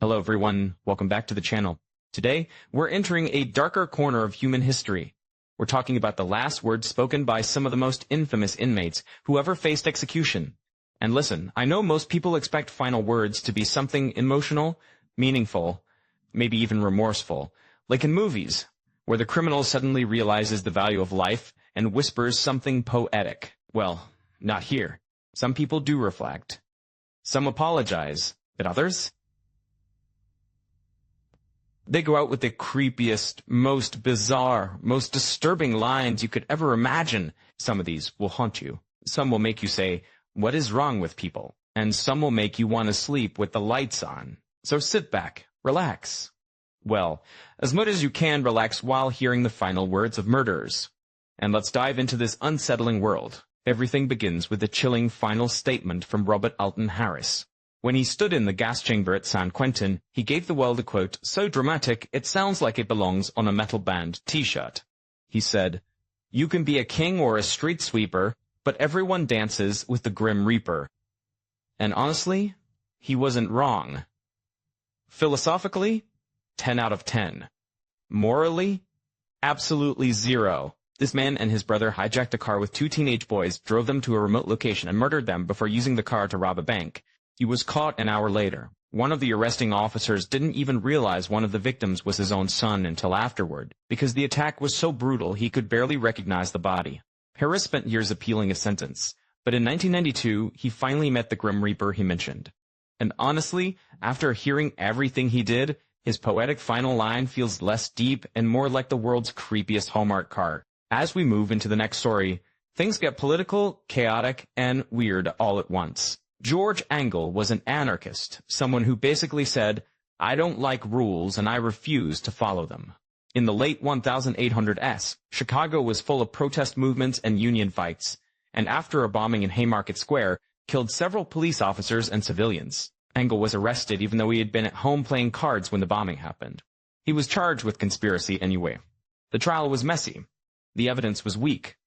Hello everyone, welcome back to the channel. Today, we're entering a darker corner of human history. We're talking about the last words spoken by some of the most infamous inmates who ever faced execution. And listen, I know most people expect final words to be something emotional, meaningful, maybe even remorseful, like in movies, where the criminal suddenly realizes the value of life and whispers something poetic. Well, not here. Some people do reflect. Some apologize, but others? They go out with the creepiest, most bizarre, most disturbing lines you could ever imagine. Some of these will haunt you. Some will make you say, "What is wrong with people?" And some will make you want to sleep with the lights on. So sit back, relax. Well, as much as you can relax while hearing the final words of murderers. And let's dive into this unsettling world. Everything begins with a chilling final statement from Robert Alton Harris. When he stood in the gas chamber at San Quentin, he gave the world a quote so dramatic it sounds like it belongs on a metal band t-shirt. He said, "You can be a king or a street sweeper, but everyone dances with the Grim Reaper." And honestly, he wasn't wrong. Philosophically, 10 out of 10. Morally, absolutely 0. This man and his brother hijacked a car with 2 teenage boys, drove them to a remote location, and murdered them before using the car to rob a bank. He was caught an hour later. One of the arresting officers didn't even realize one of the victims was his own son until afterward, because the attack was so brutal he could barely recognize the body. Harris spent years appealing his sentence, but in 1992, he finally met the Grim Reaper he mentioned. And honestly, after hearing everything he did, his poetic final line feels less deep and more like the world's creepiest Hallmark card. As we move into the next story, things get political, chaotic, and weird all at once. George Engel was an anarchist, someone who basically said, "I don't like rules and I refuse to follow them." In the late 1800s, Chicago was full of protest movements and union fights, and after a bombing in Haymarket Square, killed several police officers and civilians. Engel was arrested even though he had been at home playing cards when the bombing happened. He was charged with conspiracy anyway. The trial was messy. The evidence was weak.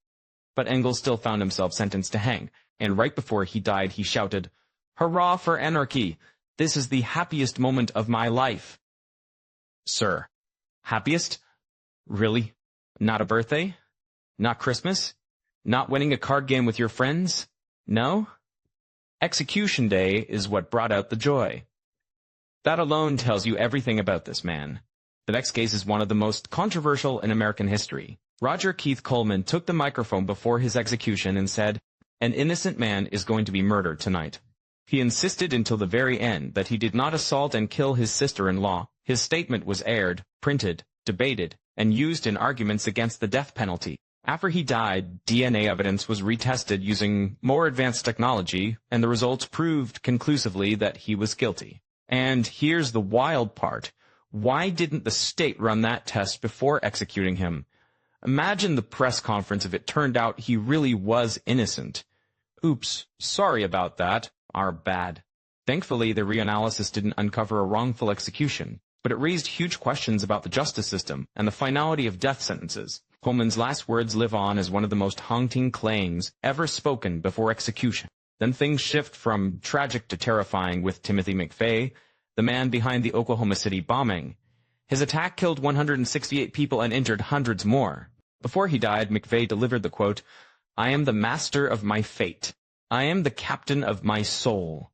But Engel still found himself sentenced to hang, and right before he died he shouted, "Hurrah for anarchy! This is the happiest moment of my life." Sir, happiest? Really? Not a birthday? Not Christmas? Not winning a card game with your friends? No? Execution Day is what brought out the joy. That alone tells you everything about this man. The next case is one of the most controversial in American history. Roger Keith Coleman took the microphone before his execution and said, "An innocent man is going to be murdered tonight." He insisted until the very end that he did not assault and kill his sister-in-law. His statement was aired, printed, debated, and used in arguments against the death penalty. After he died, DNA evidence was retested using more advanced technology, and the results proved conclusively that he was guilty. And here's the wild part. Why didn't the state run that test before executing him? Imagine the press conference if it turned out he really was innocent. Oops, sorry about that. Our bad. Thankfully, the reanalysis didn't uncover a wrongful execution, but it raised huge questions about the justice system and the finality of death sentences. Coleman's last words live on as one of the most haunting claims ever spoken before execution. Then things shift from tragic to terrifying with Timothy McVeigh, the man behind the Oklahoma City bombing. His attack killed 168 people and injured hundreds more. Before he died, McVeigh delivered the quote, "I am the master of my fate. I am the captain of my soul."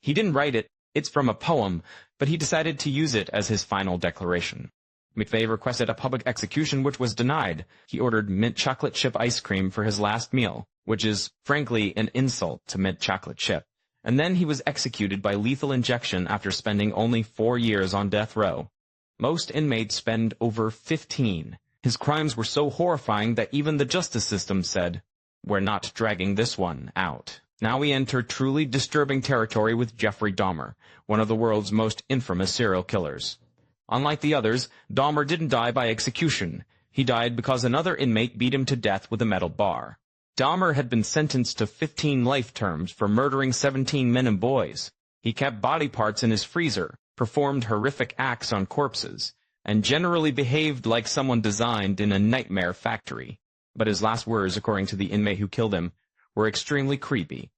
He didn't write it, it's from a poem, but he decided to use it as his final declaration. McVeigh requested a public execution which was denied. He ordered mint chocolate chip ice cream for his last meal, which is, frankly, an insult to mint chocolate chip. And then he was executed by lethal injection after spending only 4 years on death row. Most inmates spend over 15. His crimes were so horrifying that even the justice system said, "We're not dragging this one out." Now we enter truly disturbing territory with Jeffrey Dahmer, one of the world's most infamous serial killers. Unlike the others, Dahmer didn't die by execution. He died because another inmate beat him to death with a metal bar. Dahmer had been sentenced to 15 life terms for murdering 17 men and boys. He kept body parts in his freezer, performed horrific acts on corpses, and generally behaved like someone designed in a nightmare factory. But his last words, according to the inmate who killed him, were extremely creepy.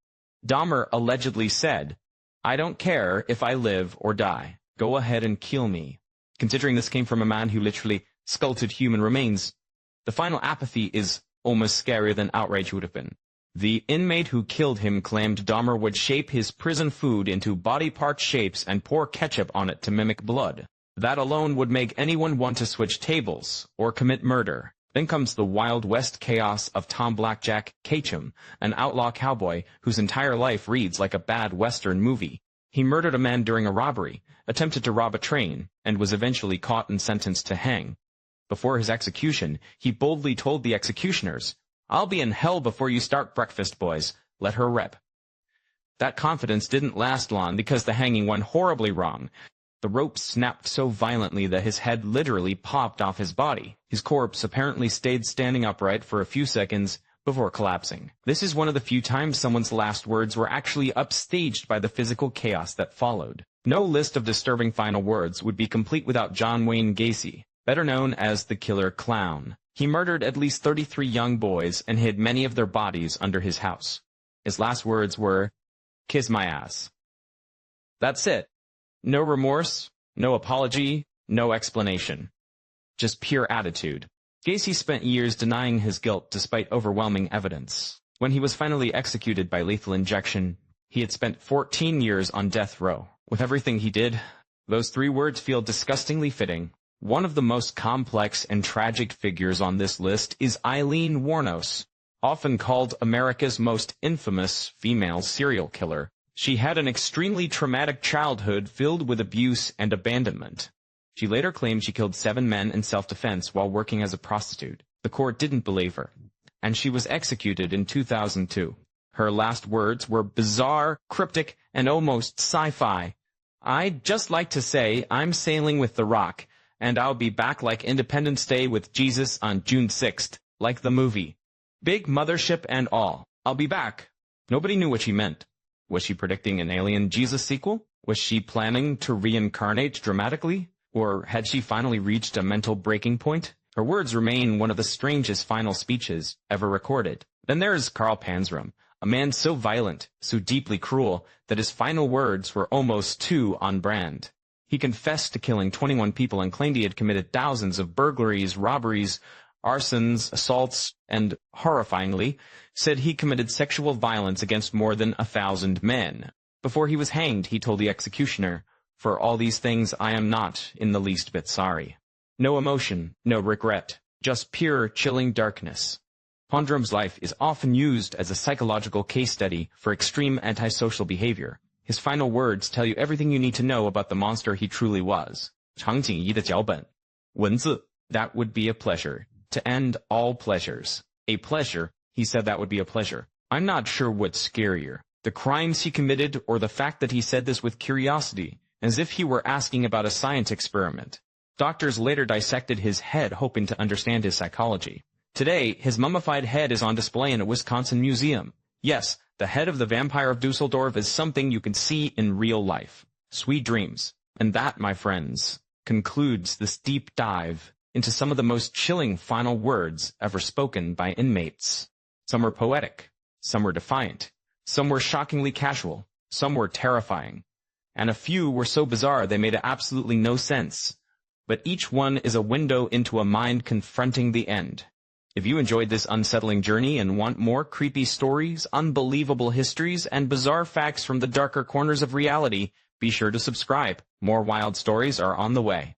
Dahmer allegedly said, "I don't care if I live or die. Go ahead and kill me. Considering this came from a man who literally sculpted human remains, the final apathy is almost scarier than outrage would have been. The inmate who killed him claimed Dahmer would shape his prison food into body part shapes and pour ketchup on it to mimic blood. That alone would make anyone want to switch tables or commit murder. Then comes the Wild West chaos of Tom Blackjack Ketchum, an outlaw cowboy whose entire life reads like a bad Western movie. He murdered a man during a robbery, attempted to rob a train, and was eventually caught and sentenced to hang. Before his execution, he boldly told the executioners, "I'll be in hell before you start breakfast, boys. Let her rip." That confidence didn't last long because the hanging went horribly wrong. The rope snapped so violently that his head literally popped off his body. His corpse apparently stayed standing upright for a few seconds before collapsing. This is one of the few times someone's last words were actually upstaged by the physical chaos that followed. No list of disturbing final words would be complete without John Wayne Gacy, better known as the Killer Clown. He murdered at least 33 young boys and hid many of their bodies under his house. His last words were, "Kiss my ass." That's it. No remorse, no apology, no explanation. Just pure attitude. Gacy spent years denying his guilt despite overwhelming evidence. When he was finally executed by lethal injection, he had spent 14 years on death row. With everything he did, those 3 words feel disgustingly fitting. One of the most complex and tragic figures on this list is Eileen Wuornos, often called America's most infamous female serial killer. She had an extremely traumatic childhood filled with abuse and abandonment. She later claimed she killed 7 men in self-defense while working as a prostitute. The court didn't believe her, and she was executed in 2002. Her last words were bizarre, cryptic, and almost sci-fi. "I'd just like to say I'm sailing with the Rock, and I'll be back like Independence Day with Jesus on June 6th, like the movie. Big mothership and all. I'll be back." Nobody knew what she meant. Was she predicting an Alien Jesus sequel? Was she planning to reincarnate dramatically? Or had she finally reached a mental breaking point? Her words remain one of the strangest final speeches ever recorded. Then there's Carl Panzram, a man so violent, so deeply cruel, that his final words were almost too on brand. He confessed to killing 21 people and claimed he had committed thousands of burglaries, robberies, arsons, assaults, and, horrifyingly, said he committed sexual violence against more than 1,000 men. Before he was hanged, he told the executioner, "For all these things I am not in the least bit sorry." No emotion, no regret, just pure, chilling darkness. Panzram's life is often used as a psychological case study for extreme antisocial behavior. His final words tell you everything you need to know about the monster he truly was. 长井一的脚本. 文字, that would be a pleasure. To end all pleasures. A pleasure, he said that would be a pleasure. I'm not sure what's scarier, the crimes he committed or the fact that he said this with curiosity, as if he were asking about a science experiment. Doctors later dissected his head hoping to understand his psychology. Today, his mummified head is on display in a Wisconsin museum. Yes, the head of the vampire of Dusseldorf is something you can see in real life. Sweet dreams. And that, my friends, concludes this deep dive into some of the most chilling final words ever spoken by inmates. Some were poetic, some were defiant, some were shockingly casual, some were terrifying, and a few were so bizarre they made absolutely no sense. But each one is a window into a mind confronting the end. If you enjoyed this unsettling journey and want more creepy stories, unbelievable histories, and bizarre facts from the darker corners of reality, be sure to subscribe. More wild stories are on the way.